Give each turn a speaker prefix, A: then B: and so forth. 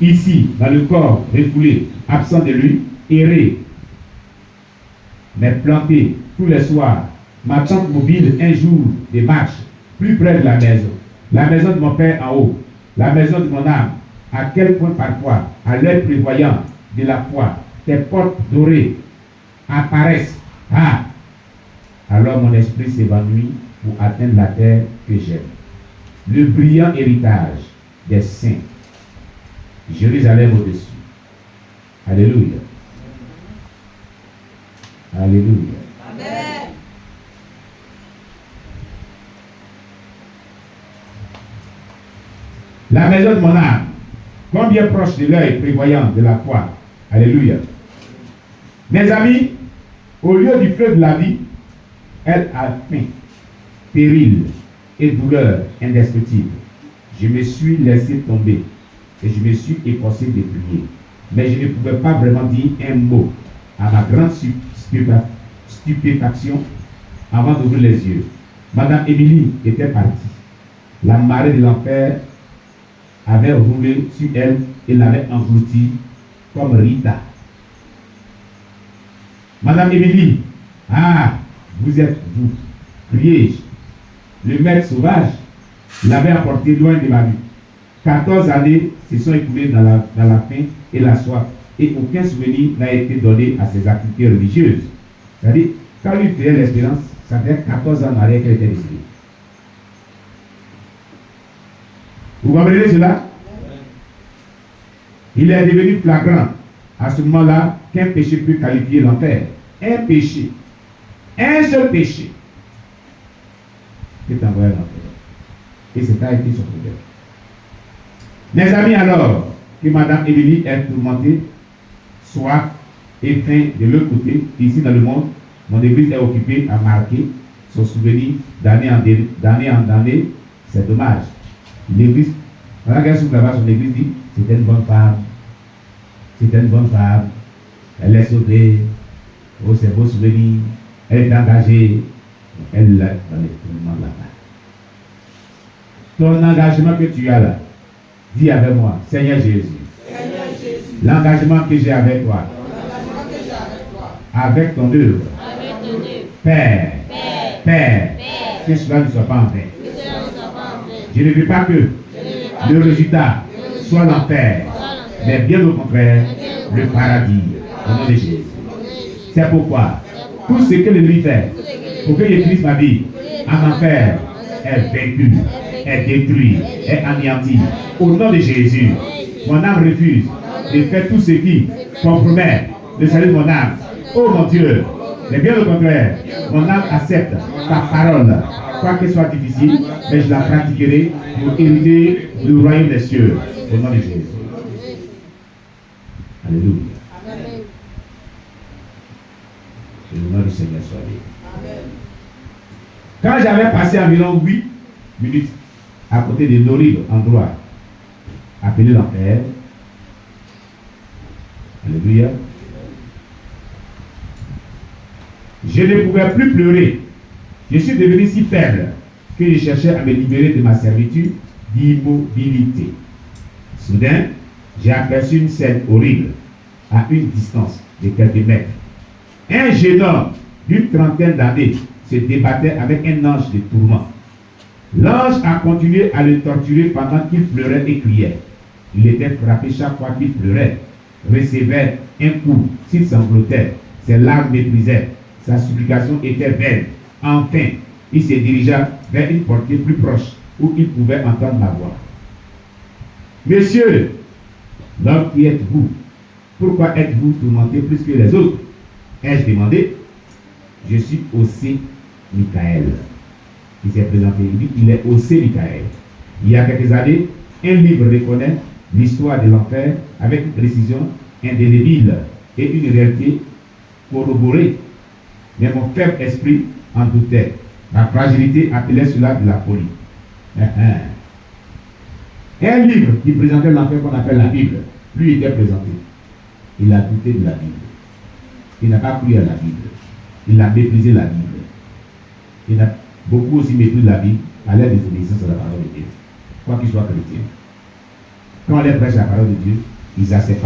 A: ici, dans le corps refoulé, absent de lui, errer, mais planté tous les soirs, ma tente mobile un jour de marche, plus près de la maison de mon père en haut, la maison de mon âme, à quel point parfois, à l'œil prévoyant de la foi, tes portes dorées apparaissent. Ah! Alors mon esprit s'évanouit pour atteindre la terre que j'aime. Le brillant héritage des saints. Jérusalem au-dessus. Alléluia. Alléluia.
B: Amen.
A: La maison de mon âme, combien proche de l'œil prévoyant de la foi. Alléluia. Mes amis, au lieu du feu de la vie, elle a faim, péril et douleur indescriptible. Je me suis laissé tomber et je me suis efforcé de prier. Mais je ne pouvais pas vraiment dire un mot à ma grande stupéfaction avant d'ouvrir les yeux. Madame Émilie était partie. La marée de l'enfer avait roulé sur elle et l'avait engloutie comme Rita. Madame Émilie, ah, vous êtes vous, criai-je. Le maître sauvage l'avait emporté loin de ma vue. 14 années se sont écoulées dans la faim et la soif, et aucun souvenir n'a été donné à ses activités religieuses. C'est-à-dire, quand lui faisait l'espérance, ça fait 14 ans en arrière qu'elle était décédée. Vous comprenez cela? Il est devenu flagrant à ce moment-là qu'un péché peut qualifier l'enfer. Un péché. Un seul péché peut envoyer l'enfer. Et c'est ça a été son problème. Mes amis, alors que Madame Émilie est tourmentée, soif et faim de l'autre côté, ici dans le monde, mon église est occupée à marquer son souvenir d'année en année. C'est dommage. L'église, quand elle s'ouvre là-bas, son église dit, c'était une bonne femme. C'était une bonne femme. Elle est sauvée. Oh, c'est beau souvenir. Elle est engagée. Elle est dans les tourments là-bas. Ton engagement que tu as là, dis avec moi, Seigneur Jésus, l'engagement que j'ai avec toi, avec ton œuvre, Père, que cela ne soit pas en vain. Je ne veux pas que le résultat soit l'enfer, mais bien au contraire, le paradis, au nom de Jésus. C'est pourquoi tout ce que l'ennemi fait pour que j'utilise ma vie en enfer est vaincu, est détruit, est anéanti. Au nom de Jésus, mon âme refuse de faire tout ce qui compromet le salut de mon âme. Oh mon Dieu, mais bien au contraire, mon âme accepte ta parole, quoi qu'elle soit difficile, mais je la pratiquerai pour hériter du royaume des cieux. Au nom de Jésus. Alléluia. Que le nom du Seigneur soit béni. Quand j'avais passé environ 8 minutes à côté de l'horrible endroit appelé l'enfer, alléluia, je ne pouvais plus pleurer. Je suis devenu si faible que je cherchais à me libérer de ma servitude d'immobilité. Soudain, j'ai aperçu une scène horrible à une distance de quelques mètres. Un jeune homme d'une trentaine d'années se débattait avec un ange de tourment. L'ange a continué à le torturer pendant qu'il pleurait et criait. Il était frappé chaque fois qu'il pleurait, recevait un coup, s'il sanglotait, ses larmes méprisaient, sa supplication était vaine. Enfin, il se dirigea vers une portée plus proche où il pouvait entendre ma voix. Monsieur, l'homme qui êtes-vous? Pourquoi êtes-vous tourmenté plus que les autres? Ai-je demandé? Je suis Osée Michael. Il s'est présenté, il dit il est Osée Michael. Il y a quelques années, un livre reconnaît l'histoire de l'enfer avec une précision indélébile et une réalité corroborée. Mais mon faible esprit en doutait. Ma fragilité appelait cela de la folie. Un livre qui présentait l'enfer qu'on appelle la Bible, lui était présenté. Il a douté de la Bible. Il n'a pas cru à la Bible. Il a méprisé la Bible. Il a beaucoup aussi méprisé la Bible à l'aide des obéissances à la parole de Dieu, quoi qu'il soit chrétien. quand on les prêche la parole de Dieu, ils n'acceptent pas